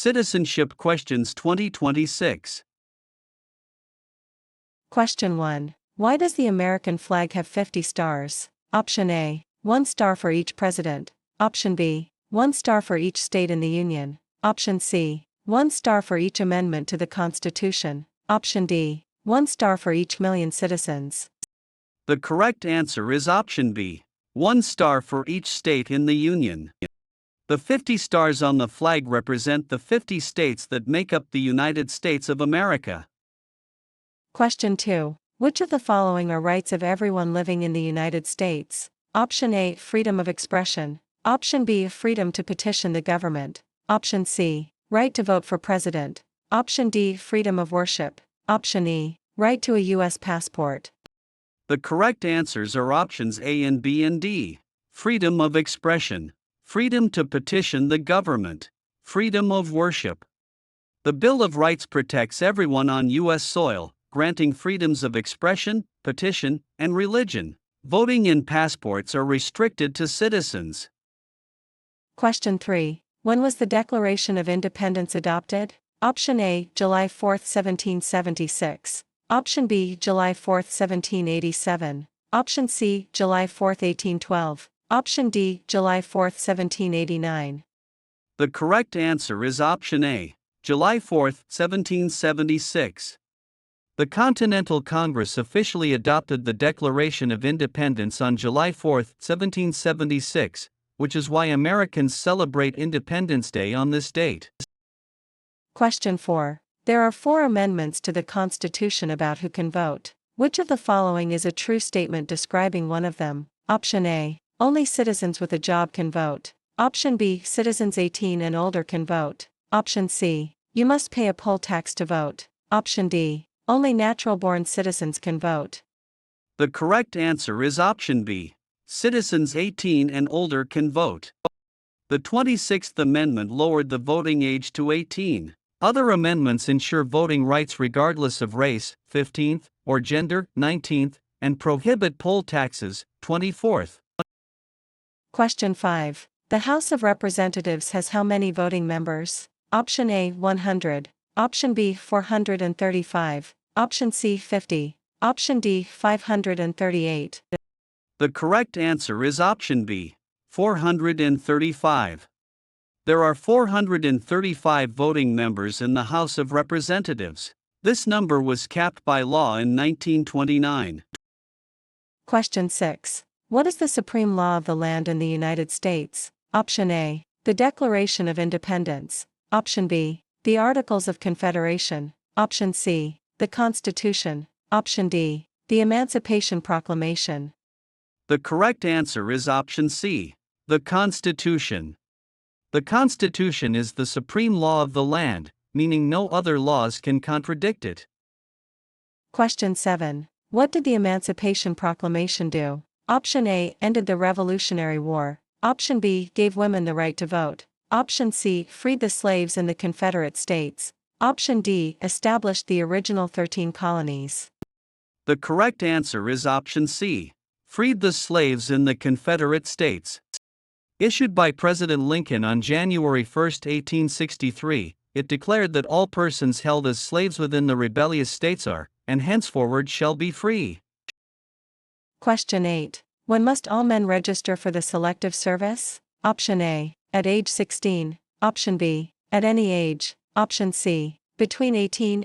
Citizenship Questions 2026. Question 1. Why does the American flag have 50 stars? Option A. 1 star for each president. Option B. 1 star for each state in the Union. Option C. 1 star for each amendment to the Constitution. Option D. 1 star for each million citizens. The correct answer is option B. 1 star for each state in the Union. The 50 stars on the flag represent the 50 states that make up the United States of America. Question 2. Which of the following are rights of everyone living in the United States? Option A. Freedom of expression. Option B. Freedom to petition the government. Option C. Right to vote for president. Option D. Freedom of worship. Option E. Right to a U.S. passport. The correct answers are options A and B and D. Freedom of expression, freedom to petition the government, freedom of worship. The Bill of Rights protects everyone on U.S. soil, granting freedoms of expression, petition, and religion. Voting in passports are restricted to citizens. Question 3. When was the Declaration of Independence adopted? Option A. July 4, 1776. Option B. July 4, 1787. Option C. July 4, 1812. Option D. July 4, 1789. The correct answer is option A. July 4, 1776. The Continental Congress officially adopted the Declaration of Independence on July 4, 1776, which is why Americans celebrate Independence Day on this date. Question 4. There are 4 amendments to the Constitution about who can vote. Which of the following is a true statement describing one of them? Option A. Only citizens with a job can vote. Option B. Citizens 18 and older can vote. Option C. You must pay a poll tax to vote. Option D. Only natural-born citizens can vote. The correct answer is option B. Citizens 18 and older can vote. The 26th Amendment lowered the voting age to 18. Other amendments ensure voting rights regardless of race, 15th, or gender, 19th, and prohibit poll taxes, 24th. Question 5. The House of Representatives has how many voting members? Option A. 100. Option B. 435. Option C. 50. Option D. 538. The correct answer is option B. 435. There are 435 voting members in the House of Representatives. This number was capped by law in 1929. Question 6. What is the supreme law of the land in the United States? Option A. The Declaration of Independence. Option B. The Articles of Confederation. Option C. The Constitution. Option D. The Emancipation Proclamation. The correct answer is option C. The Constitution. The Constitution is the supreme law of the land, meaning no other laws can contradict it. Question 7. What did the Emancipation Proclamation do? Option A. Ended the Revolutionary War. Option B. Gave women the right to vote. Option C. Freed the slaves in the Confederate States. Option D. Established the original 13 colonies. The correct answer is option C. Freed the slaves in the Confederate States. Issued by President Lincoln on January 1, 1863, it declared that all persons held as slaves within the rebellious states are, and henceforward shall be free. Question 8. When must all men register for the Selective Service? Option A. At age 16. Option B. At any age. Option C. Between 18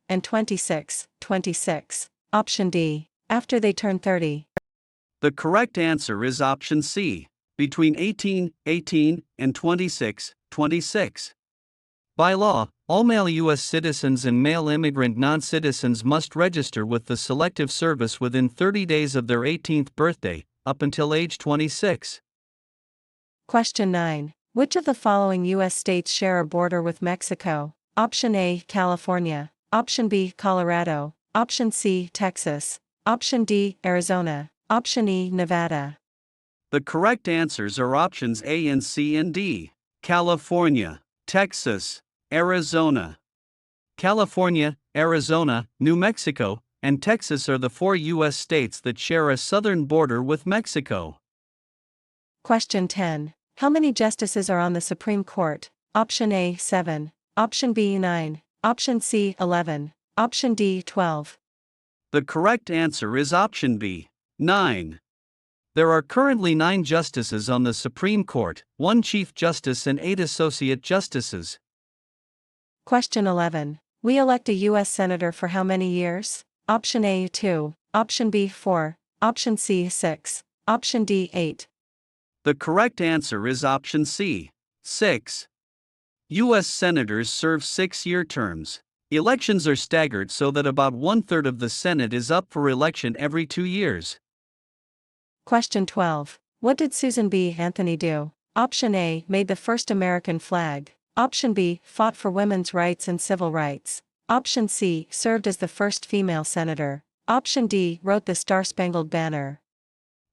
and 26. Option D. After they turn 30. The correct answer is option C. Between 18 and 26. By law, all male U.S. citizens and male immigrant non-citizens must register with the Selective Service within 30 days of their 18th birthday, up until age 26. Question 9. Which of the following U.S. states share a border with Mexico? Option A. California. Option B. Colorado. Option C. Texas. Option D. Arizona. Option E. Nevada. The correct answers are options A and C and D. California, Texas, Arizona. California, Arizona, New Mexico, and Texas are the 4 U.S. states that share a southern border with Mexico. Question 10. How many justices are on the Supreme Court? Option A 7, Option B 9, Option C 11, Option D 12. The correct answer is option B, 9. There are currently 9 justices on the Supreme Court, 1 Chief Justice and 8 Associate Justices. Question 11. We elect a U.S. Senator for how many years? Option A 2, Option B 4, Option C 6, Option D 8. The correct answer is option C, 6. U.S. Senators serve 6-year terms. Elections are staggered so that about 1/3 of the Senate is up for election every 2 years. Question 12. What did Susan B. Anthony do? Option A. Made the first American flag. Option B. Fought for women's rights and civil rights. Option C. Served as the first female senator. Option D. Wrote the Star-Spangled Banner.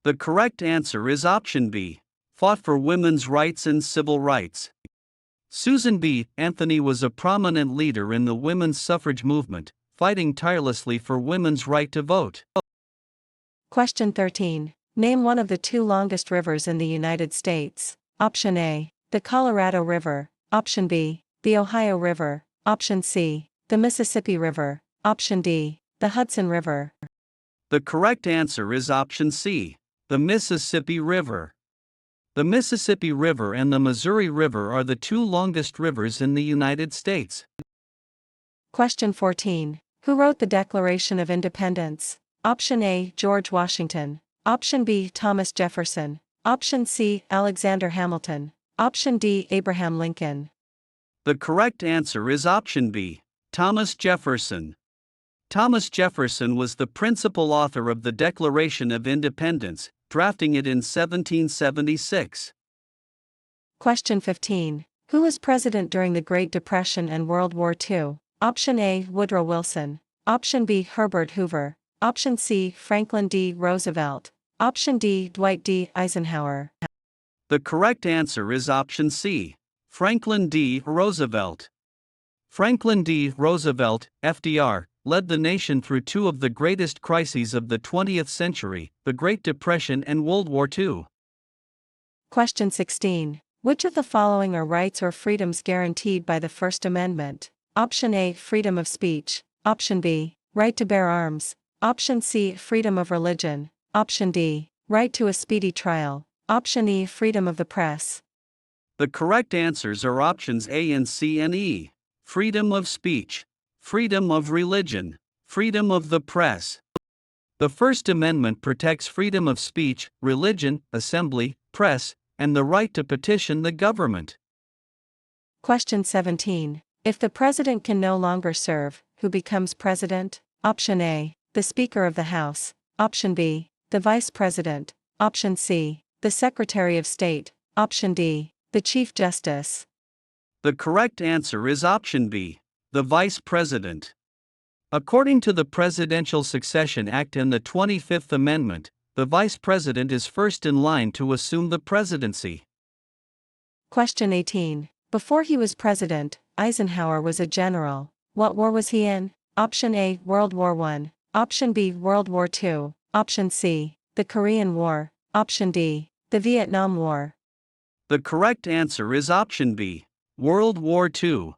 The correct answer is option B. Fought for women's rights and civil rights. Susan B. Anthony was a prominent leader in the women's suffrage movement, fighting tirelessly for women's right to vote. Question 13. Name one of the 2 longest rivers in the United States. Option A. The Colorado River. Option B. The Ohio River. Option C. The Mississippi River. Option D. The Hudson River. The correct answer is option C. The Mississippi River. The Mississippi River and the Missouri River are the 2 longest rivers in the United States. Question 14. Who wrote the Declaration of Independence? Option A. George Washington. Option B. Thomas Jefferson. Option C. Alexander Hamilton. Option D. Abraham Lincoln. The correct answer is option B. Thomas Jefferson. Thomas Jefferson was the principal author of the Declaration of Independence, drafting it in 1776. Question 15. Who was president during the Great Depression and World War II? Option A. Woodrow Wilson. Option B. Herbert Hoover. Option C. Franklin D. Roosevelt. Option D. Dwight D. Eisenhower. The correct answer is option C. Franklin D. Roosevelt. Franklin D. Roosevelt, FDR, led the nation through 2 of the greatest crises of the 20th century, the Great Depression and World War II. Question 16. Which of the following are rights or freedoms guaranteed by the First Amendment? Option A. Freedom of speech. Option B. Right to bear arms. Option C. Freedom of religion. Option D. Right to a speedy trial. Option E. Freedom of the press. The correct answers are options A and C and E. Freedom of speech, freedom of religion, freedom of the press. The First Amendment protects freedom of speech, religion, assembly, press, and the right to petition the government. Question 17. If the president can no longer serve, who becomes president? Option A. The Speaker of the House. Option B. The Vice President. Option C. The Secretary of State. Option D. The Chief Justice. The correct answer is option B. The Vice President. According to the Presidential Succession Act and the 25th Amendment, the Vice President is first in line to assume the presidency. Question 18. Before he was president, Eisenhower was a general. What war was he in? Option A. World War I. Option B. World War II. Option C. The Korean War. Option D. The Vietnam War. The correct answer is option B. World War II.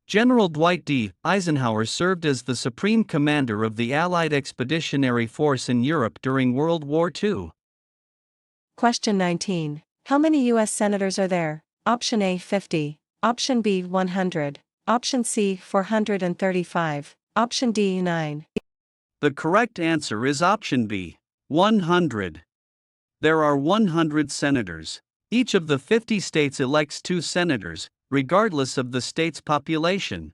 General Dwight D. Eisenhower served as the supreme commander of the Allied Expeditionary Force in Europe during World War II. Question 19. How many U.S. senators are there? Option A. 50. Option B. 100. Option C. 435. Option D. 9. The correct answer is option B. 100. There are 100 senators. Each of the 50 states elects 2 senators, regardless of the state's population.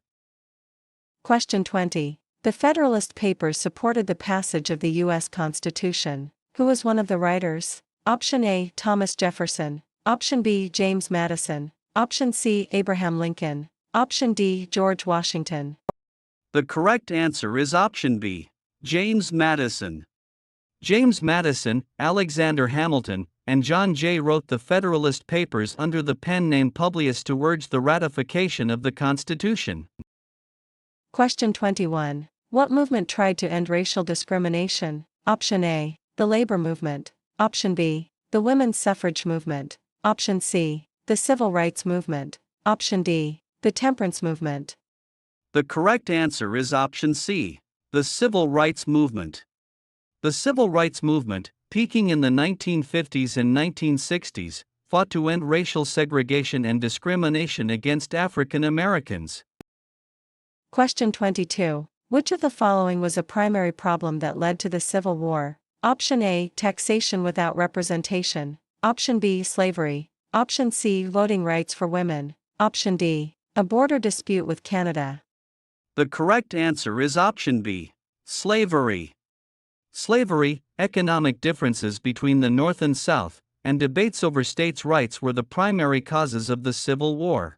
Question 20. The Federalist Papers supported the passage of the U.S. Constitution. Who was one of the writers? Option A. Thomas Jefferson. Option B. James Madison. Option C. Abraham Lincoln. Option D. George Washington. The correct answer is option B. James Madison. James Madison, Alexander Hamilton, and John Jay wrote the Federalist Papers under the pen name Publius to urge the ratification of the Constitution. Question 21. What movement tried to end racial discrimination? Option A. The labor movement. Option B. The women's suffrage movement. Option C. The civil rights movement. Option D. The temperance movement. The correct answer is option C, the civil rights movement. The civil rights movement, peaking in the 1950s and 1960s, fought to end racial segregation and discrimination against African Americans. Question 22. Which of the following was a primary problem that led to the Civil War? Option A. Taxation without representation. Option B. Slavery. Option C. Voting rights for women. Option D. A border dispute with Canada. The correct answer is option B, slavery. Slavery, economic differences between the North and South, and debates over states' rights were the primary causes of the Civil War.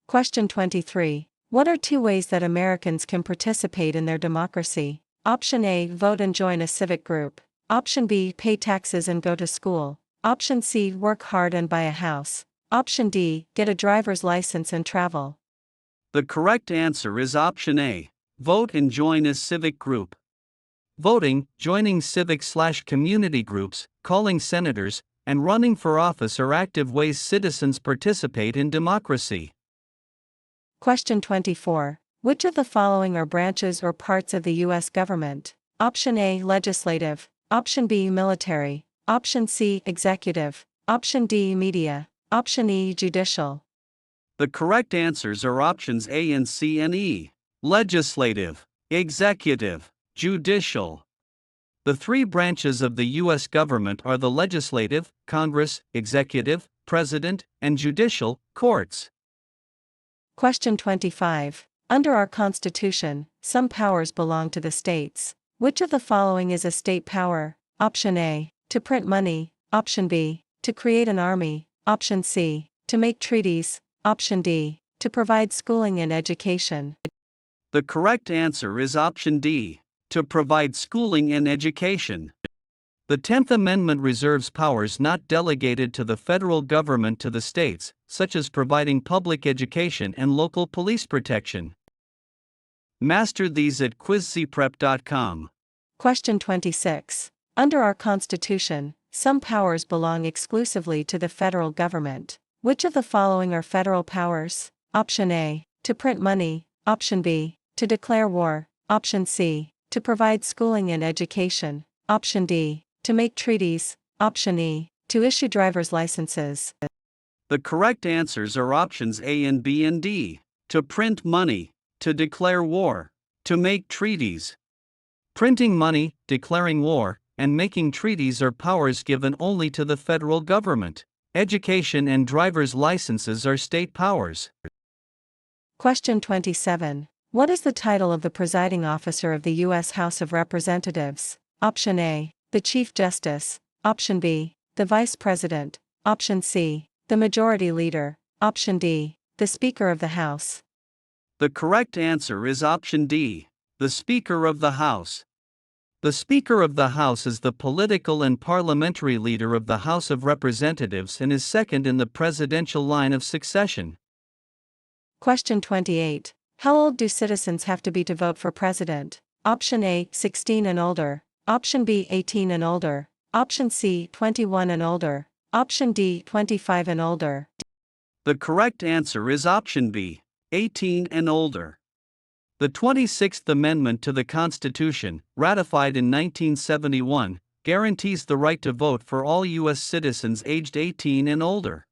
Question 23. What are two ways that Americans can participate in their democracy? Option A. Vote and join a civic group. Option B. Pay taxes and go to school. Option C. Work hard and buy a house. Option D. Get a driver's license and travel. The correct answer is option A, vote and join a civic group. Voting, joining civic/community groups, calling senators, and running for office are active ways citizens participate in democracy. Question 24. Which of the following are branches or parts of the U.S. government? Option A. Legislative. Option B. Military. Option C. Executive. Option D. Media. Option E. Judicial. The correct answers are options A and C and E, legislative, executive, judicial. The three branches of the U.S. government are the legislative, Congress, executive, president, and judicial, courts. Question 25. Under our Constitution, some powers belong to the states. Which of the following is a state power? Option A. To print money. Option B. To create an army. Option C. To make treaties. Option D. To provide schooling and education. The correct answer is option D, to provide schooling and education. The 10th Amendment reserves powers not delegated to the federal government to the states, such as providing public education and local police protection. Master these at quizcprep.com. Question 26. Under our Constitution, some powers belong exclusively to the federal government. Which of the following are federal powers? Option A. To print money. Option B. To declare war. Option C. To provide schooling and education. Option D. To make treaties. Option E. To issue driver's licenses. The correct answers are options A and B and D. To print money, to declare war, to make treaties. Printing money, declaring war, and making treaties are powers given only to the federal government. Education and driver's licenses are state powers. Question 27. What is the title of the presiding officer of the U.S. House of Representatives? Option A. The Chief Justice. Option B. The Vice President. Option C. The Majority Leader. Option D. The Speaker of the House. The correct answer is option D, the Speaker of the House. The Speaker of the House is the political and parliamentary leader of the House of Representatives and is second in the presidential line of succession. Question 28. How old do citizens have to be to vote for president? Option A. 16 and older. Option B. 18 and older. Option C. 21 and older. Option D. 25 and older. The correct answer is option B, 18 and older. The 26th Amendment to the Constitution, ratified in 1971, guarantees the right to vote for all U.S. citizens aged 18 and older.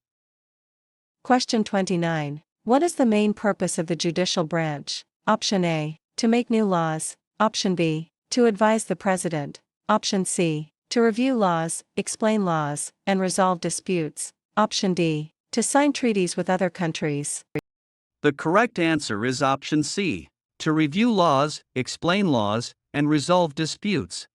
Question 29. What is the main purpose of the judicial branch? Option A. To make new laws. Option B. To advise the president. Option C. To review laws, explain laws, and resolve disputes. Option D. To sign treaties with other countries. The correct answer is option C, to review laws, explain laws, and resolve disputes.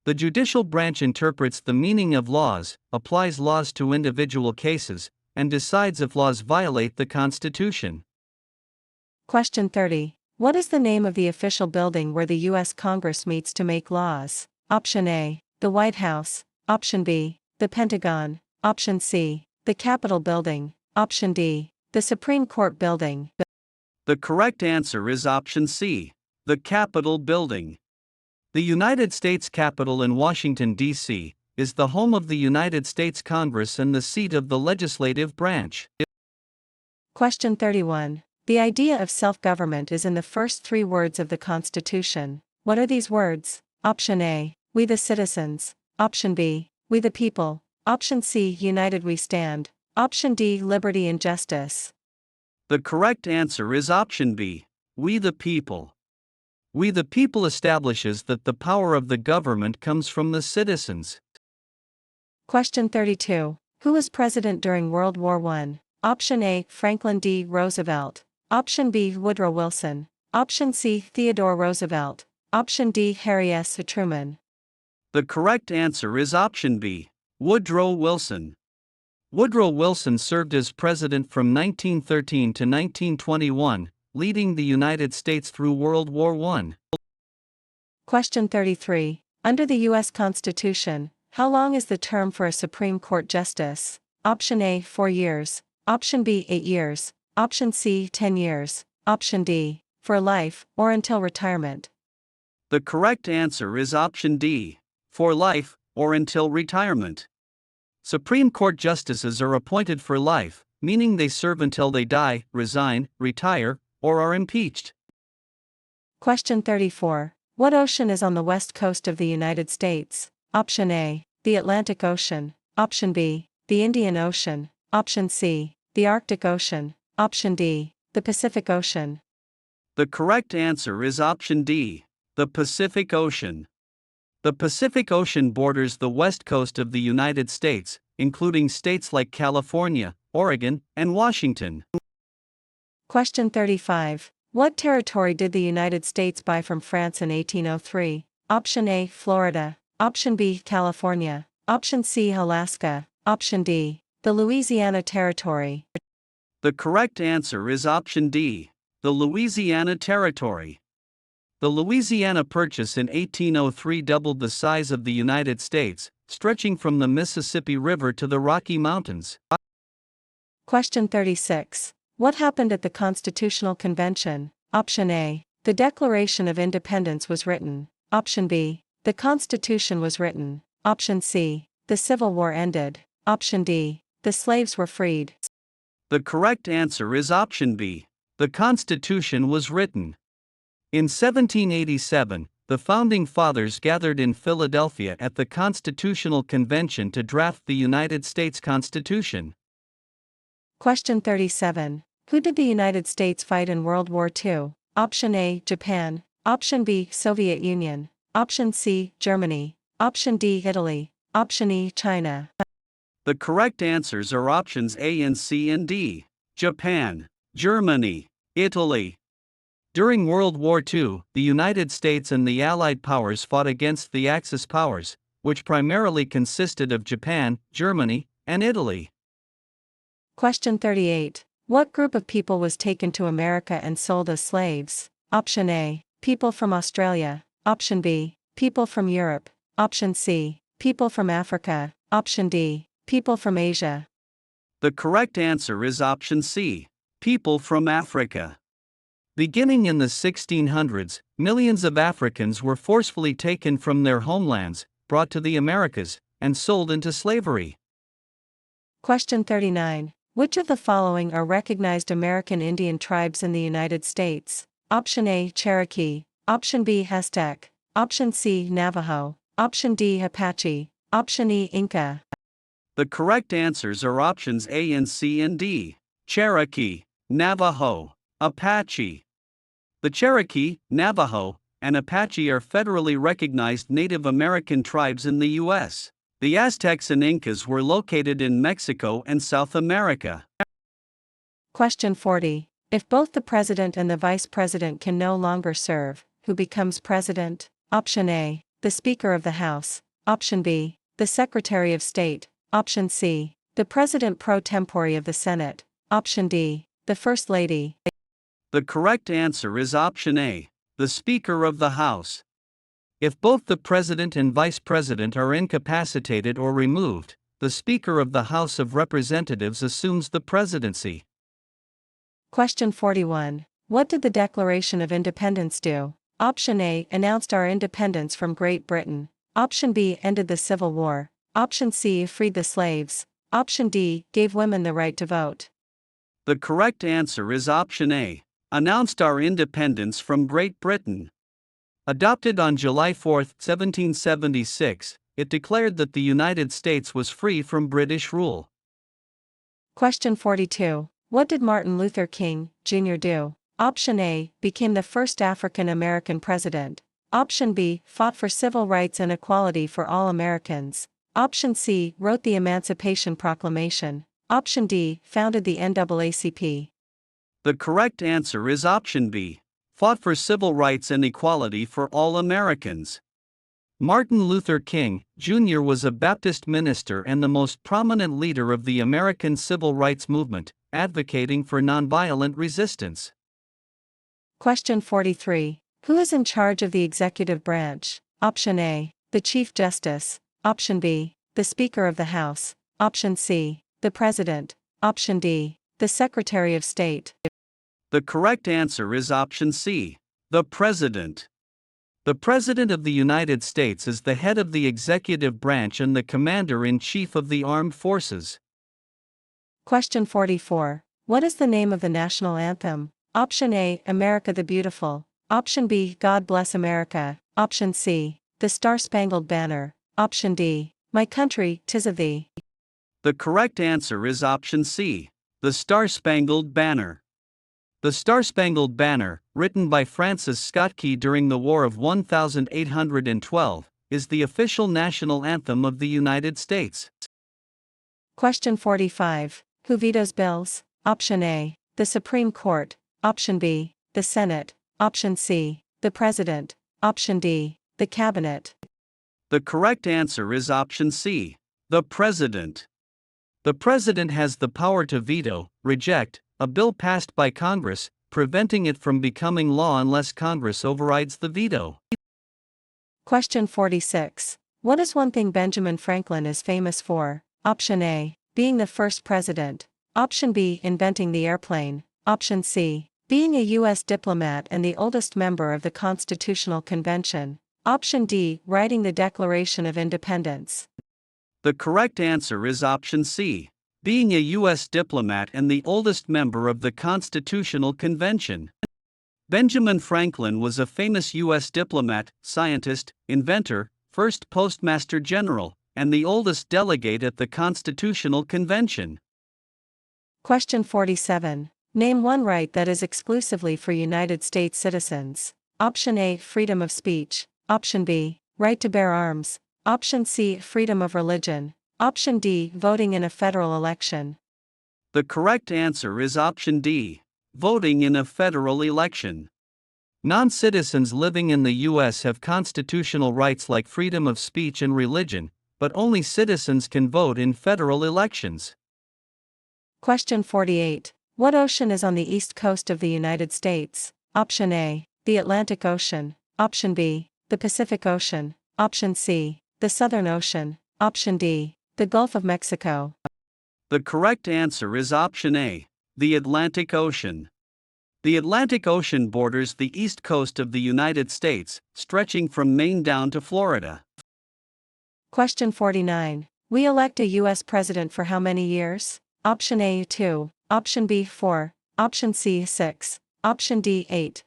The judicial branch interprets the meaning of laws, applies laws to individual cases, and decides if laws violate the Constitution. Question 30. What is the name of the official building where the U.S. Congress meets to make laws? Option A. The White House. Option B. The Pentagon. Option C. The Capitol Building. Option D. The Supreme Court Building. The correct answer is option C, the Capitol Building. The United States Capitol in Washington, D.C., is the home of the United States Congress and the seat of the legislative branch. Question 31. The idea of self-government is in the first three words of the Constitution. What are these words? Option A, we the citizens. Option B, we the people. Option C, united we stand. Option D, liberty and justice. The correct answer is option B, we the people. We the people establishes that the power of the government comes from the citizens. Question 32. Who was president during World War I? Option A, Franklin D. Roosevelt. Option B, Woodrow Wilson. Option C, Theodore Roosevelt. Option D, Harry S. Truman. The correct answer is option B, Woodrow Wilson. Woodrow Wilson served as president from 1913 to 1921, leading the United States through World War I. Question 33. Under the U.S. Constitution, how long is the term for a Supreme Court justice? Option A, 4 years. Option B, 8 years. Option C, 10 years. Option D, for life, or until retirement. The correct answer is option D, for life, or until retirement. Supreme Court justices are appointed for life, meaning they serve until they die, resign, retire, or are impeached. Question 34. What ocean is on the west coast of the United States? Option A, the Atlantic Ocean. Option B, the Indian Ocean. Option C, the Arctic Ocean. Option D, the Pacific Ocean. The correct answer is option D, the Pacific Ocean. The Pacific Ocean borders the west coast of the United States, including states like California, Oregon, and Washington. Question 35. What territory did the United States buy from France in 1803? Option A, Florida. Option B, California. Option C, Alaska. Option D, the Louisiana Territory. The correct answer is option D, the Louisiana Territory. The Louisiana Purchase in 1803 doubled the size of the United States, stretching from the Mississippi River to the Rocky Mountains. Question 36. What happened at the Constitutional Convention? Option A, the Declaration of Independence was written. Option B, the Constitution was written. Option C, the Civil War ended. Option D, the slaves were freed. The correct answer is option B, the Constitution was written. In 1787, the Founding Fathers gathered in Philadelphia at the Constitutional Convention to draft the United States Constitution. Question 37. Who did the United States fight in World War II? Option A, Japan. Option B, Soviet Union. Option C, Germany. Option D, Italy. Option E, China. The correct answers are options A and C and D, Japan, Germany, Italy. During World War II, the United States and the Allied powers fought against the Axis powers, which primarily consisted of Japan, Germany, and Italy. Question 38. What group of people was taken to America and sold as slaves? Option A, people from Australia. Option B, people from Europe. Option C, people from Africa. Option D, people from Asia. The correct answer is option C, people from Africa. Beginning in the 1600s, millions of Africans were forcefully taken from their homelands, brought to the Americas, and sold into slavery. Question 39. Which of the following are recognized American Indian tribes in the United States? Option A, Cherokee. Option B, Aztec. Option C, Navajo. Option D, Apache. Option E, Inca. The correct answers are options A and C and D, Cherokee, Navajo, Apache. The Cherokee, Navajo, and Apache are federally recognized Native American tribes in the U.S. The Aztecs and Incas were located in Mexico and South America. Question 40. If both the president and the vice president can no longer serve, who becomes president? Option A, the Speaker of the House. Option B, the Secretary of State. Option C, the President pro tempore of the Senate. Option D, the First Lady. The correct answer is option A, the Speaker of the House. If both the President and Vice President are incapacitated or removed, the Speaker of the House of Representatives assumes the presidency. Question 41. What did the Declaration of Independence do? Option A, announced our independence from Great Britain. Option B, ended the Civil War. Option C, freed the slaves. Option D, gave women the right to vote. The correct answer is option A. Announced our independence from Great Britain. Adopted on July 4, 1776, it declared that the United States was free from British rule. Question 42. What did Martin Luther King, Jr. do? Option A. Became the first African American president. Option B. Fought for civil rights and equality for all Americans. Option C. Wrote the Emancipation Proclamation. Option D. Founded the NAACP. The correct answer is option B. Fought for civil rights and equality for all Americans. Martin Luther King, Jr. was a Baptist minister and the most prominent leader of the American civil rights movement, advocating for nonviolent resistance. Question 43. Who is in charge of the executive branch? Option A. The Chief Justice. Option B. The Speaker of the House. Option C. The President. Option D. The Secretary of State. The correct answer is option C. The President. The President of the United States is the head of the executive branch and the Commander-in-Chief of the Armed Forces. Question 44. What is the name of the national anthem? Option A. America the Beautiful. Option B. God Bless America. Option C. The Star-Spangled Banner. Option D. My Country, 'Tis of Thee. The correct answer is option C. The Star-Spangled Banner. The Star-Spangled Banner, written by Francis Scott Key during the War of 1812, is the official national anthem of the United States. Question 45. Who vetoes bills? Option A. The Supreme Court. Option B. The Senate. Option C. The President. Option D. The Cabinet. The correct answer is option C. The President. The President has the power to veto, reject, a bill passed by Congress, preventing it from becoming law unless Congress overrides the veto. Question 46. What is one thing Benjamin Franklin is famous for? Option A. Being the first president. Option B. Inventing the airplane. Option C. Being a U.S. diplomat and the oldest member of the Constitutional Convention. Option D. Writing the Declaration of Independence. The correct answer is option C. Being a U.S. diplomat and the oldest member of the Constitutional Convention. Benjamin Franklin was a famous U.S. diplomat, scientist, inventor, first Postmaster General, and the oldest delegate at the Constitutional Convention. Question 47. Name one right that is exclusively for United States citizens. Option A. Freedom of speech. Option B. Right to bear arms. Option C. Freedom of religion. Option D. Voting in a federal election. The correct answer is option D. Voting in a federal election. Non-citizens living in the U.S. have constitutional rights like freedom of speech and religion, but only citizens can vote in federal elections. Question 48. What ocean is on the east coast of the United States? Option A. The Atlantic Ocean. Option B. The Pacific Ocean. Option C. The Southern Ocean. Option D. The Gulf of Mexico. The correct answer is option A. The Atlantic Ocean. The Atlantic Ocean borders the east coast of the United States, stretching from Maine down to Florida. Question 49. We elect a U.S. president for how many years? Option A. 2. Option B. 4. Option C. 6. Option D. 8.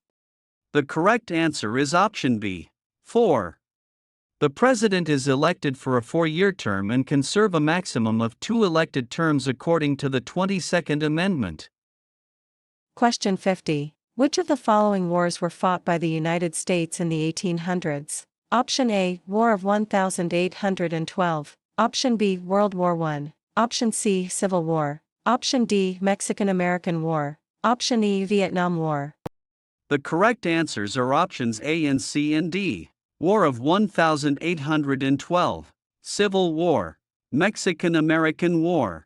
The correct answer is option B. 4. The president is elected for a 4-year term and can serve a maximum of 2 elected terms according to the 22nd Amendment. Question 50. Which of the following wars were fought by the United States in the 1800s? Option A. War of 1812. Option B. World War I. Option C. Civil War. Option D. Mexican-American War. Option E. Vietnam War. The correct answers are options A and C and D. War of 1812, Civil War, Mexican-American War.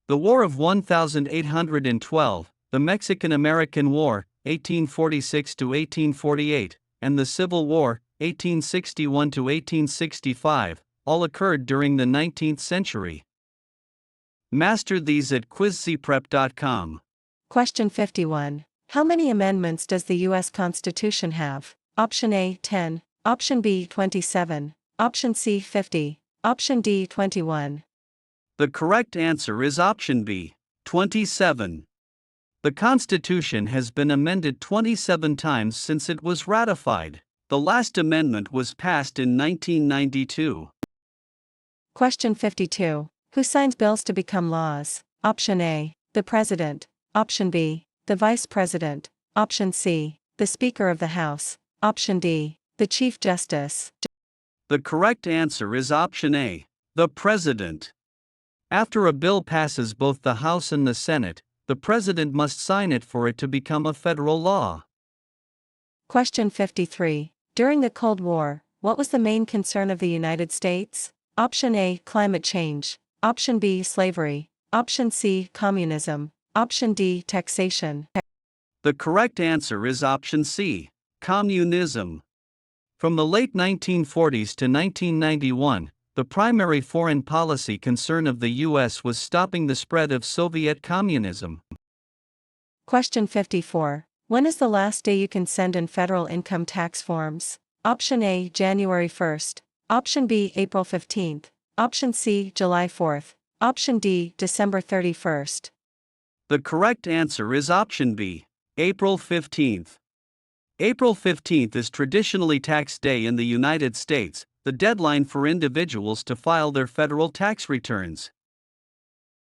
The War of 1812, the Mexican-American War, 1846 to 1848, and the Civil War, 1861 to 1865, all occurred during the 19th century. Master these at quizcprep.com. Question 51. How many amendments does the U.S. Constitution have? Option A. 10. Option B. 27. Option C. 50. Option D. 21. The correct answer is option B. 27. The Constitution has been amended 27 times since it was ratified. The last amendment was passed in 1992. Question 52. Who signs bills to become laws? Option A, the President. Option B, the Vice President. Option C, the Speaker of the House. Option D, the Chief Justice. The correct answer is option A, the President. After a bill passes both the House and the Senate, the President must sign it for it to become a federal law. Question 53. During the Cold War, what was the main concern of the United States? Option A, climate change. Option B, slavery. Option C, communism. Option D, taxation. The correct answer is option C, communism. From the late 1940s to 1991, the primary foreign policy concern of the U.S. was stopping the spread of Soviet communism. Question 54. When is the last day you can send in federal income tax forms? Option A, January 1st. Option B, April 15th. Option C, July 4th. Option D, December 31st. The correct answer is option B, April 15th. April 15th is traditionally tax day in the United States, the deadline for individuals to file their federal tax returns.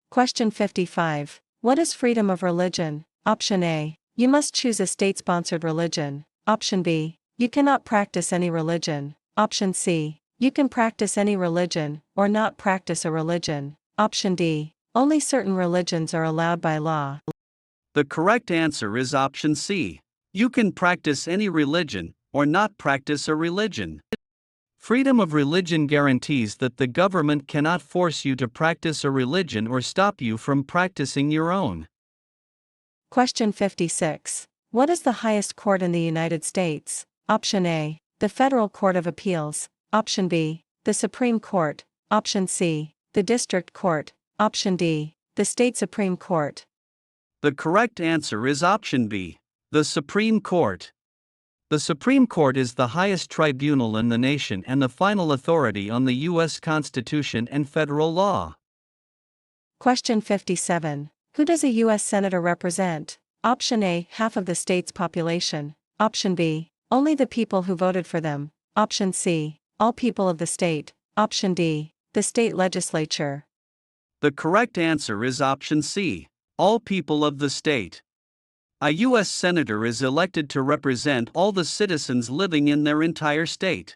Question 55. What is freedom of religion? Option A. You must choose a state-sponsored religion. Option B. You cannot practice any religion. Option C. You can practice any religion, or not practice a religion. Option D. Only certain religions are allowed by law. The correct answer is option C. You can practice any religion, or not practice a religion. Freedom of religion guarantees that the government cannot force you to practice a religion or stop you from practicing your own. Question 56. What is the highest court in the United States? Option A. The Federal Court of Appeals. Option B. The Supreme Court. Option C. The District Court. Option D. The State Supreme Court. The correct answer is option B, the Supreme Court. The Supreme Court is the highest tribunal in the nation and the final authority on the U.S. Constitution and federal law. Question 57. Who does a U.S. Senator represent? Option A, half of the state's population. Option B, only the people who voted for them. Option C, all people of the state. Option D, the state legislature. The correct answer is option C, all people of the state. A U.S. Senator is elected to represent all the citizens living in their entire state.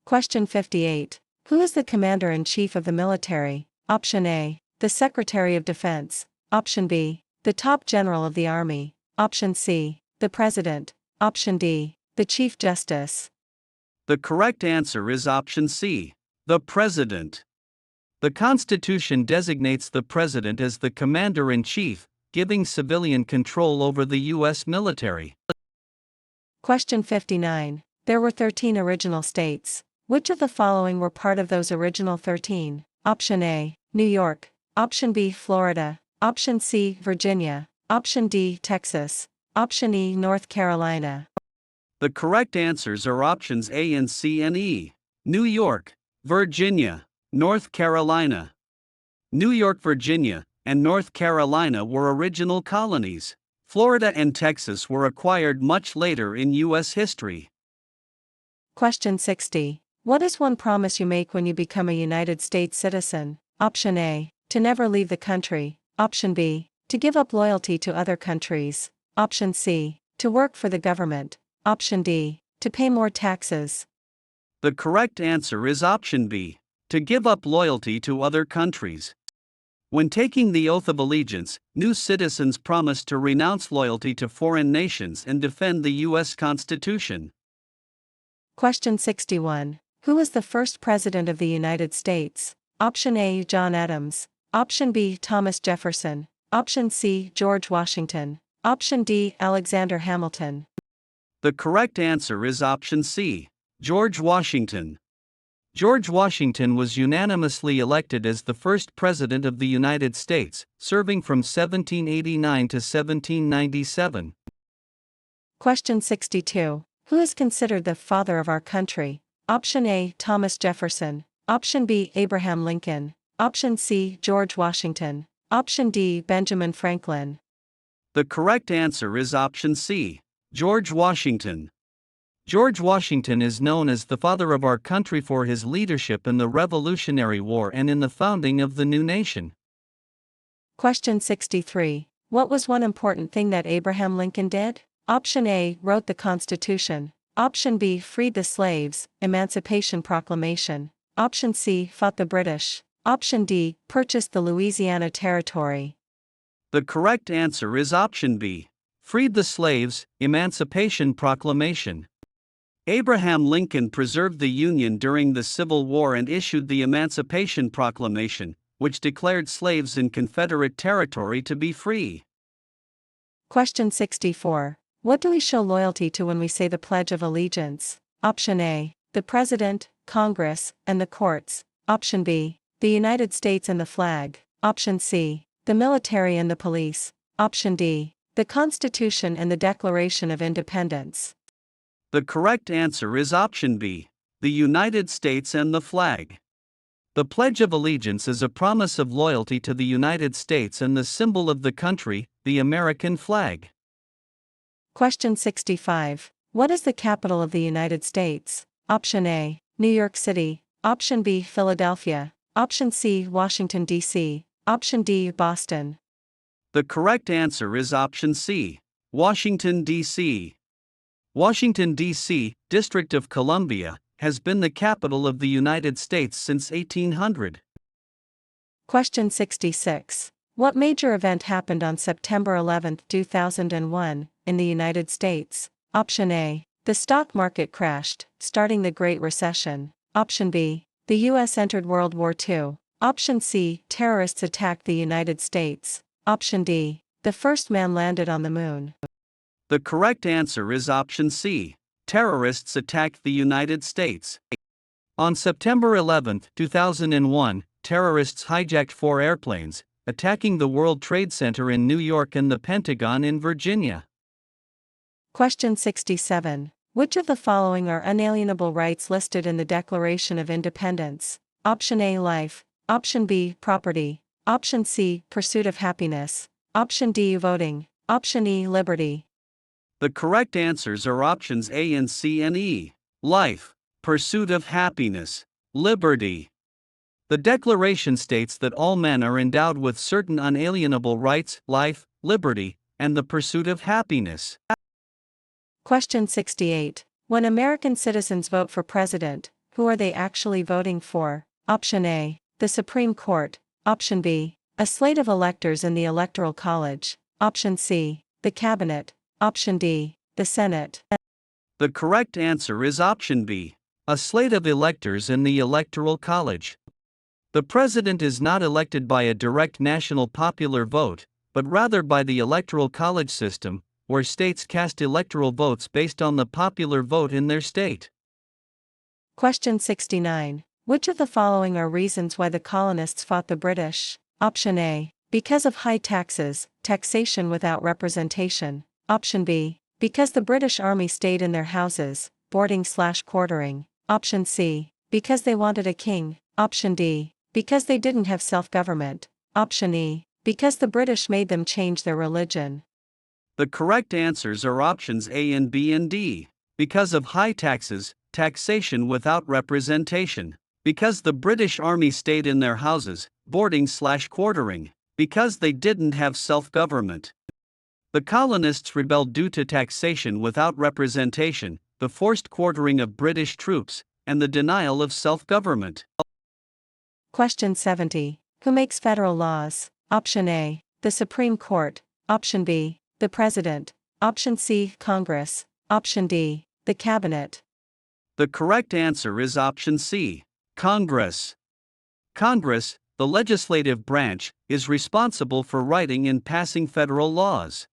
Question 58. Who is the Commander-in-Chief of the military? Option A, the Secretary of Defense. Option B, the Top General of the Army. Option C, the President. Option D, the Chief Justice. The correct answer is option C, the President. The Constitution designates the President as the Commander-in-Chief, giving civilian control over the U.S. military. Question 59. There were 13 original states. Which of the following were part of those original 13? Option A, New York. Option B, Florida. Option C, Virginia. Option D, Texas. Option E, North Carolina. The correct answers are options A and C and E. New York, Virginia, North Carolina. New York, Virginia, and North Carolina were original colonies. Florida and Texas were acquired much later in U.S. history. Question 60. What is one promise you make when you become a United States citizen? Option A, to never leave the country. Option B, to give up loyalty to other countries. Option C, to work for the government. Option D, to pay more taxes. The correct answer is option B, to give up loyalty to other countries. When taking the oath of allegiance, new citizens promise to renounce loyalty to foreign nations and defend the U.S. Constitution. Question 61. Who was the first President of the United States? Option A, John Adams. Option B, Thomas Jefferson. Option C, George Washington. Option D, Alexander Hamilton. The correct answer is option C, George Washington. George Washington was unanimously elected as the first President of the United States, serving from 1789 to 1797. Question 62. Who is considered the father of our country? Option A, Thomas Jefferson. Option B, Abraham Lincoln. Option C, George Washington. Option D, Benjamin Franklin. The correct answer is option C, George Washington. George Washington is known as the father of our country for his leadership in the Revolutionary War and in the founding of the new nation. Question 63. What was one important thing that Abraham Lincoln did? Option A, wrote the Constitution. Option B, freed the slaves, Emancipation Proclamation. Option C, fought the British. Option D, purchased the Louisiana Territory. The correct answer is option B, freed the slaves, Emancipation Proclamation. Abraham Lincoln preserved the Union during the Civil War and issued the Emancipation Proclamation, which declared slaves in Confederate territory to be free. Question 64. What do we show loyalty to when we say the Pledge of Allegiance? Option A, the President, Congress, and the courts. Option B, the United States and the flag. Option C, the military and the police. Option D, the Constitution and the Declaration of Independence. The correct answer is option B, the United States and the flag. The Pledge of Allegiance is a promise of loyalty to the United States and the symbol of the country, the American flag. Question 65. What is the capital of the United States? Option A, New York City. Option B, Philadelphia. Option C, Washington, D.C. Option D, Boston. The correct answer is option C, Washington, D.C. Washington, D.C., District of Columbia, has been the capital of the United States since 1800. Question 66. What major event happened on September 11, 2001, in the United States? Option A, the stock market crashed, starting the Great Recession. Option B, the U.S. entered World War II. Option C, terrorists attacked the United States. Option D, the first man landed on the moon. The correct answer is option C, terrorists attacked the United States. On September 11, 2001, terrorists hijacked 4 airplanes, attacking the World Trade Center in New York and the Pentagon in Virginia. Question 67. Which of the following are unalienable rights listed in the Declaration of Independence? Option A, life. Option B, property. Option C, pursuit of happiness. Option D, voting. Option E, liberty. The correct answers are options A and C and E. Life, pursuit of happiness, liberty. The Declaration states that all men are endowed with certain unalienable rights, life, liberty, and the pursuit of happiness. Question 68. When American citizens vote for president, who are they actually voting for? Option A, the Supreme Court. Option B, a slate of electors in the Electoral College. Option C, the Cabinet. Option D, the Senate. The correct answer is option B, a slate of electors in the Electoral College. The president is not elected by a direct national popular vote, but rather by the Electoral College system, where states cast electoral votes based on the popular vote in their state. Question 69. Which of the following are reasons why the colonists fought the British? Option A, because of high taxes, taxation without representation. Option B, because the British Army stayed in their houses, boarding/quartering. Option C, because they wanted a king. Option D, because they didn't have self-government. Option E, because the British made them change their religion. The correct answers are options A and B and D. Because of high taxes, taxation without representation. Because the British Army stayed in their houses, boarding/quartering. Because they didn't have self-government. The colonists rebelled due to taxation without representation, the forced quartering of British troops, and the denial of self-government. Question 70. Who makes federal laws? Option A, the Supreme Court. Option B, the President. Option C, Congress. Option D, the Cabinet. The correct answer is option C, Congress. Congress, the legislative branch, is responsible for writing and passing federal laws.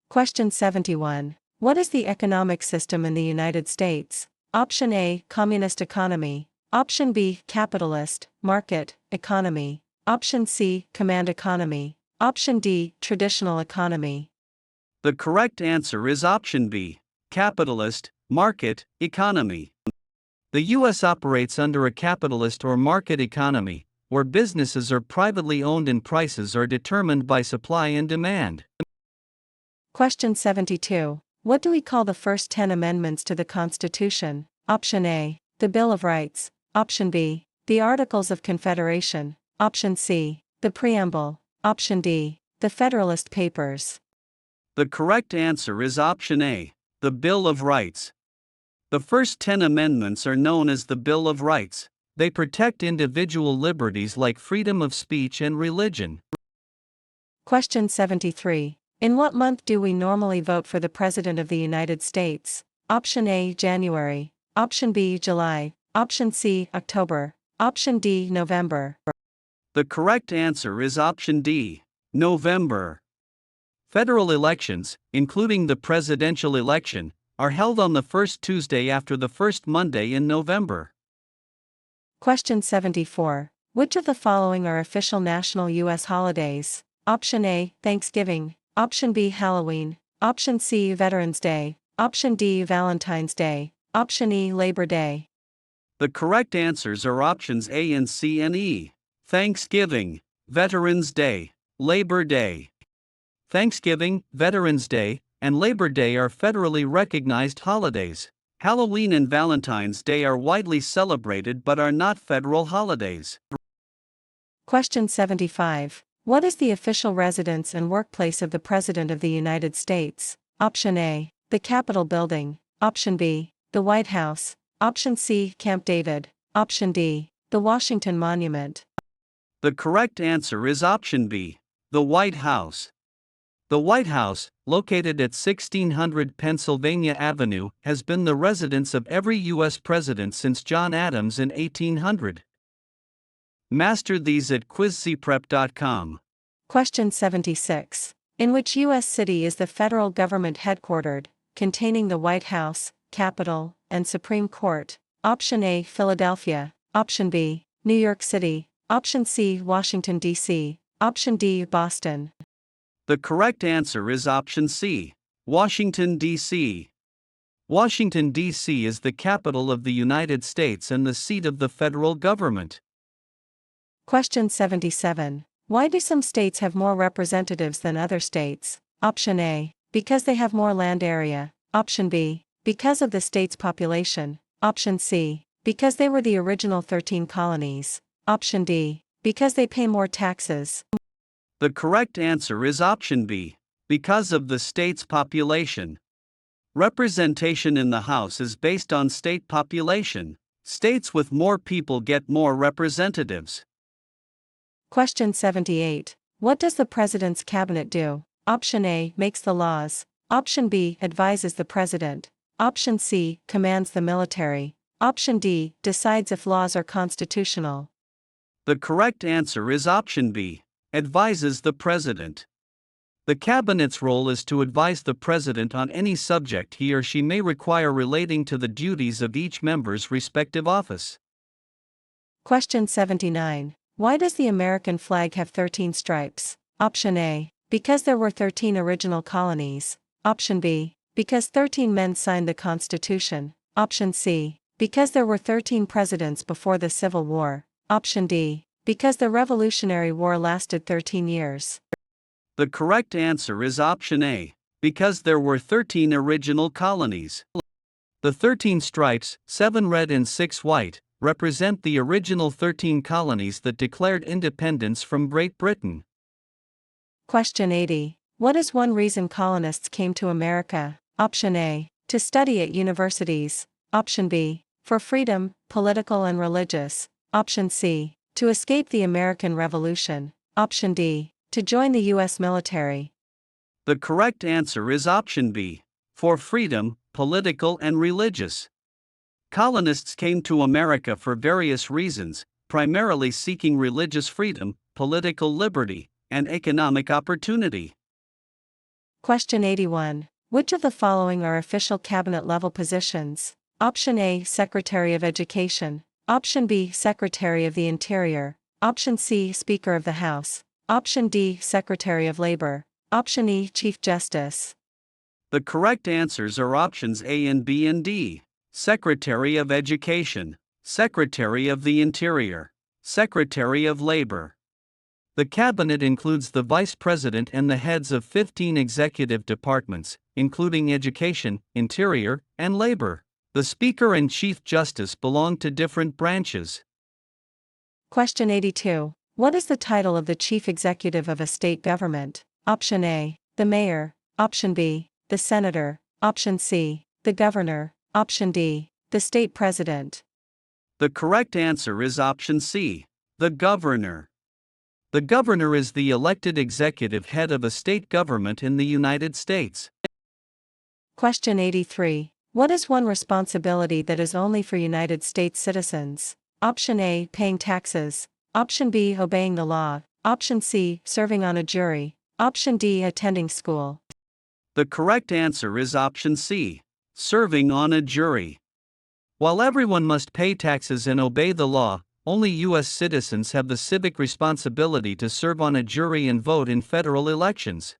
Question 71. What is the economic system in the United States? Option A, communist economy. Option B, capitalist, market, economy. Option C, command economy. Option D, traditional economy. The correct answer is option B, capitalist, market, economy. The U.S. operates under a capitalist or market economy, where businesses are privately owned and prices are determined by supply and demand. Question 72. What do we call the first 10 amendments to the Constitution? Option A, the Bill of Rights. Option B, the Articles of Confederation. Option C, the Preamble. Option D, the Federalist Papers. The correct answer is option A, the Bill of Rights. The first 10 amendments are known as the Bill of Rights. They protect individual liberties like freedom of speech and religion. Question 73. In what month do we normally vote for the President of the United States? Option A, January. Option B, July. Option C, October. Option D, November. The correct answer is option D, November. Federal elections, including the presidential election, are held on the first Tuesday after the first Monday in November. Question 74. Which of the following are official national U.S. holidays? Option A, Thanksgiving. Option B, Halloween. Option C, Veterans Day. Option D, Valentine's Day. Option E, Labor Day. The correct answers are options A and C and E. Thanksgiving, Veterans Day, Labor Day. Thanksgiving, Veterans Day, and Labor Day are federally recognized holidays. Halloween and Valentine's Day are widely celebrated but are not federal holidays. Question 75. What is the official residence and workplace of the President of the United States? Option A, the Capitol Building. Option B, the White House. Option C, Camp David. Option D, the Washington Monument. The correct answer is option B, the White House. The White House, located at 1600 Pennsylvania Avenue, has been the residence of every U.S. president since John Adams in 1800. Master these at quizcprep.com. Question 76. In which U.S. city is the federal government headquartered, containing the White House, Capitol, and Supreme Court? Option A, Philadelphia. Option B, New York City. Option C, Washington, D.C. Option D, Boston. The correct answer is option C, Washington, D.C. Washington, D.C. is the capital of the United States and the seat of the federal government. Question 77. Why do some states have more representatives than other states? Option A, because they have more land area. Option B, because of the state's population. Option C, because they were the original 13 colonies. Option D, because they pay more taxes. The correct answer is option B, because of the state's population. Representation in the House is based on state population. States with more people get more representatives. Question 78. What does the President's Cabinet do? Option A, makes the laws. Option B, advises the President. Option C, commands the military. Option D, decides if laws are constitutional. The correct answer is option B, advises the President. The Cabinet's role is to advise the President on any subject he or she may require relating to the duties of each member's respective office. Question 79. Why does the American flag have 13 stripes? Option A, because there were 13 original colonies. Option B, because 13 men signed the Constitution. Option C, because there were 13 presidents before the Civil War. Option D, because the Revolutionary War lasted 13 years. The correct answer is option A, because there were 13 original colonies. The 13 stripes, 7 red and 6 white, represent the original 13 colonies that declared independence from Great Britain. Question 80. What is one reason colonists came to America? Option A, to study at universities. Option B, for freedom, political and religious. Option C, to escape the American Revolution. Option D, to join the U.S. military. The correct answer is option B, for freedom, political and religious. Colonists came to America for various reasons, primarily seeking religious freedom, political liberty, and economic opportunity. Question 81. Which of the following are official cabinet-level positions? Option A, Secretary of Education. Option B, Secretary of the Interior. Option C, Speaker of the House. Option D, Secretary of Labor. Option E, Chief Justice. The correct answers are options A and B and D. Secretary of Education, Secretary of the Interior, Secretary of Labor. The cabinet includes the vice president and the heads of 15 executive departments, including education, interior, and labor. The speaker and chief justice belong to different branches. Question 82. What is the title of the chief executive of a state government? Option A, the mayor. Option B, the senator. Option C, the governor. Option D, the state president. The correct answer is option C, the governor. The governor is the elected executive head of a state government in the United States. Question 83. What is one responsibility that is only for United States citizens? Option A, paying taxes. Option B, obeying the law. Option C, serving on a jury. Option D, attending school. The correct answer is option C, serving on a jury. While everyone must pay taxes and obey the law, only U.S. citizens have the civic responsibility to serve on a jury and vote in federal elections.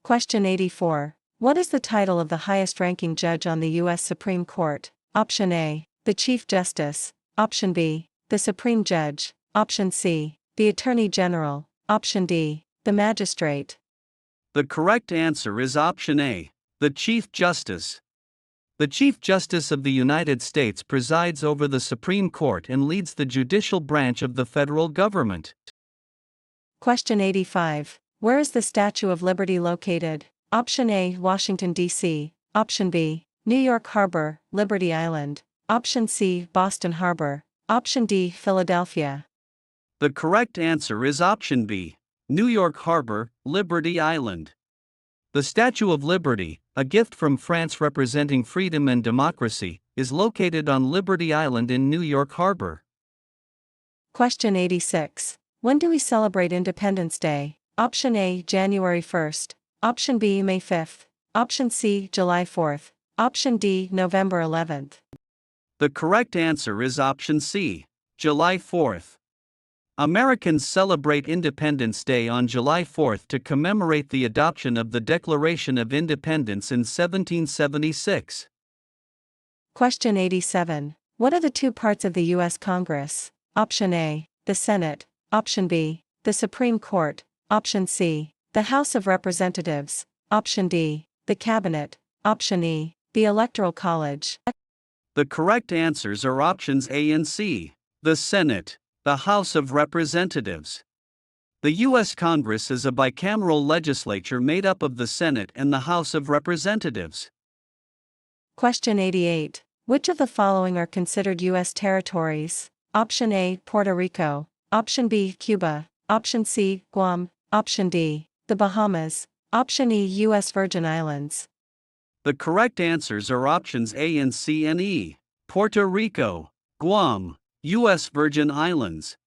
Question 84. What is the title of the highest-ranking judge on the U.S. Supreme Court? Option A, the Chief Justice. Option B, the Supreme Judge. Option C, the Attorney General. Option D, the Magistrate. The correct answer is option A, the Chief Justice. The Chief Justice of the United States presides over the Supreme Court and leads the judicial branch of the federal government. Question 85. Where is the Statue of Liberty located? Option A, Washington, D.C. Option B, New York Harbor, Liberty Island. Option C, Boston Harbor. Option D, Philadelphia. The correct answer is option B, New York Harbor, Liberty Island. The Statue of Liberty, a gift from France representing freedom and democracy, is located on Liberty Island in New York Harbor. Question 86. When do we celebrate Independence Day? Option A, January 1st. Option B, May 5th. Option C, July 4th. Option D, November 11th. The correct answer is option C, July 4th. Americans celebrate Independence Day on July 4th to commemorate the adoption of the Declaration of Independence in 1776. Question 87. What are the two parts of the U.S. Congress? Option A, the Senate. Option B, the Supreme Court. Option C, the House of Representatives. Option D, the Cabinet. Option E, the Electoral College. The correct answers are options A and C, the Senate, the House of Representatives. The U.S. Congress is a bicameral legislature made up of the Senate and the House of Representatives. Question 88. Which of the following are considered U.S. territories? Option A, Puerto Rico. Option B, Cuba. Option C, Guam. Option D, the Bahamas. Option E, U.S. Virgin Islands. The correct answers are options A and C and E, Puerto Rico, Guam, U.S. Virgin Islands.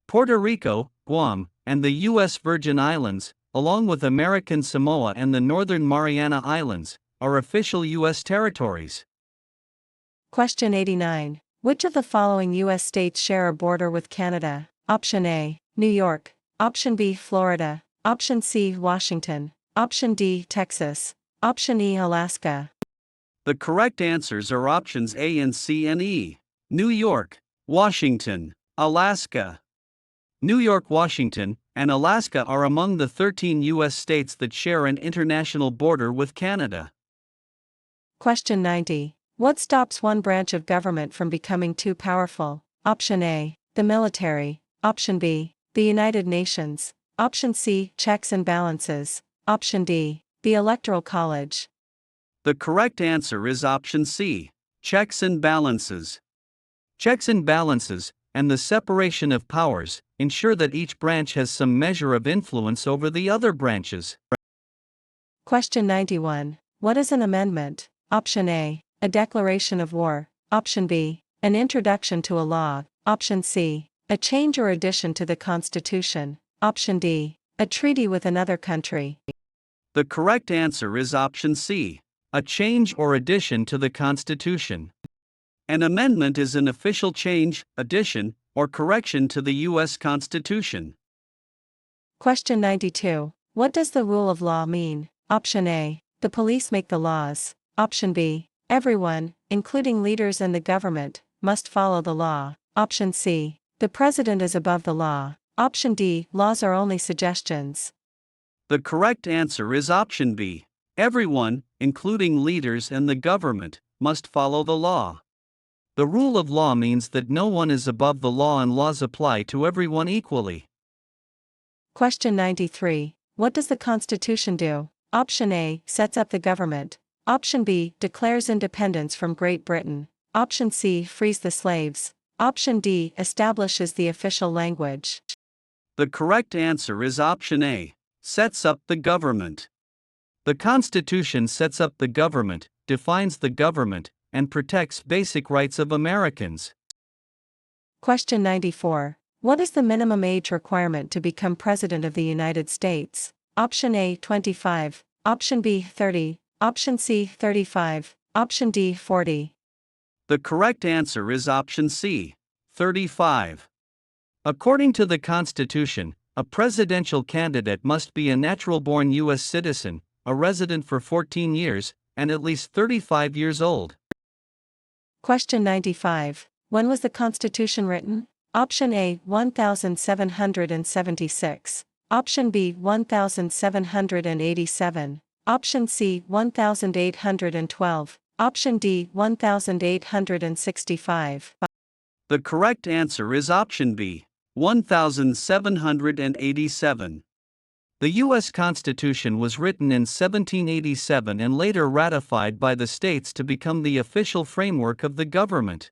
Puerto Rico, Guam, and the U.S. Virgin Islands, along with American Samoa and the Northern Mariana Islands, are official U.S. territories. Question 89. Which of the following U.S. states share a border with Canada? Option A, New York. Option B, Florida. Option C, Washington. Option D, Texas. Option E, Alaska. The correct answers are options A and C and E, New York, Washington, Alaska. New York, Washington, and Alaska are among the 13 U.S. states that share an international border with Canada. Question 90. What stops one branch of government from becoming too powerful? Option A, the military. Option B, the United Nations. Option C, checks and balances. Option D, the Electoral College. The correct answer is option C, checks and balances. Checks and balances, and the separation of powers, ensure that each branch has some measure of influence over the other branches. Question 91. What is an amendment? Option A, a declaration of war. Option B, an introduction to a law. Option C, a change or addition to the Constitution. Option D, a treaty with another country. The correct answer is option C, a change or addition to the Constitution. An amendment is an official change, addition, or correction to the U.S. Constitution. Question 92. What does the rule of law mean? Option A, the police make the laws. Option B, everyone, including leaders and the government, must follow the law. Option C, the president is above the law. Option D, laws are only suggestions. The correct answer is option B. Everyone, including leaders and the government, must follow the law. The rule of law means that no one is above the law and laws apply to everyone equally. Question 93. What does the Constitution do? Option A, sets up the government. Option B, declares independence from Great Britain. Option C, frees the slaves. Option D, establishes the official language. The correct answer is option A, sets up the government. The Constitution sets up the government, defines the government, and protects basic rights of Americans. Question 94. What is the minimum age requirement to become President of the United States? Option A, 25. Option B, 30. Option C, 35. Option D, 40. The correct answer is option C, 35. According to the Constitution, a presidential candidate must be a natural-born U.S. citizen, a resident for 14 years, and at least 35 years old. Question 95. When was the Constitution written? Option A, 1776. Option B, 1787. Option C, 1812. Option D, 1865. The correct answer is option B, 1787. The U.S. Constitution was written in 1787 and later ratified by the states to become the official framework of the government.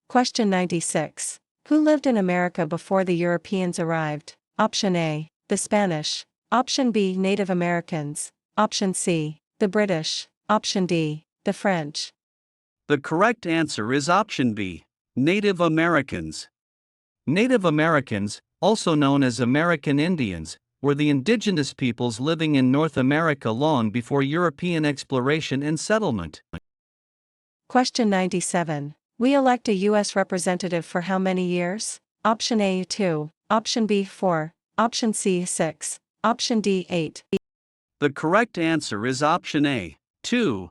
Question 96. Who lived in America before the Europeans arrived? Option A, the Spanish. Option B, Native Americans. Option C, the British. Option D, the French. The correct answer is option B, Native Americans. Native Americans, also known as American Indians, were the indigenous peoples living in North America long before European exploration and settlement. Question 97. We elect a U.S. representative for how many years? Option A, 2. Option B, 4. Option C, 6. Option D, 8. The correct answer is option A, 2.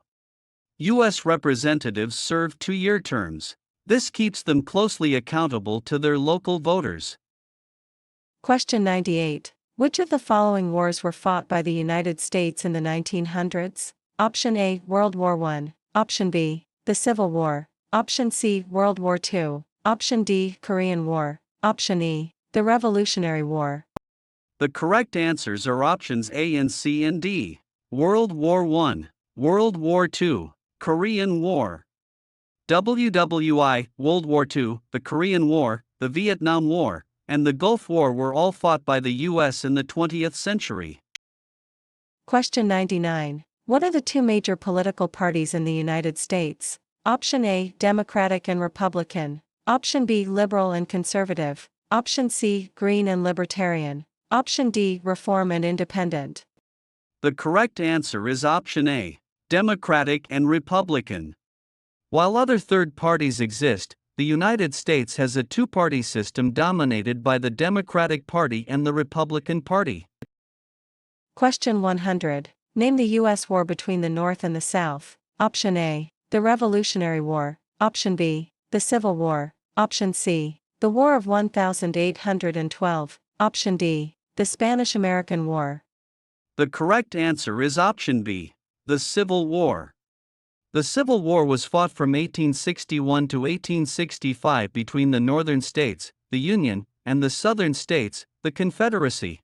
U.S. representatives serve 2-year terms. This keeps them closely accountable to their local voters. Question 98. Which of the following wars were fought by the United States in the 1900s? Option A, World War I. Option B, the Civil War. Option C, World War II. Option D, Korean War. Option E, the Revolutionary War. The correct answers are options A and C and D. World War I, World War II, Korean War. WWI, World War II, the Korean War, the Vietnam War, and the Gulf War were all fought by the U.S. in the 20th century. Question 99. What are the two major political parties in the United States? Option A, Democratic and Republican. Option B, Liberal and Conservative. Option C, Green and Libertarian. Option D, Reform and Independent. The correct answer is option A, Democratic and Republican. While other third parties exist, the United States has a two-party system dominated by the Democratic Party and the Republican Party. Question 100. Name the U.S. war between the North and the South. Option A, the Revolutionary War. Option B, the Civil War. Option C, the War of 1812. Option D, the Spanish-American War. The correct answer is option B, the Civil War. The Civil War was fought from 1861 to 1865 between the northern states, the Union, and the southern states, the Confederacy.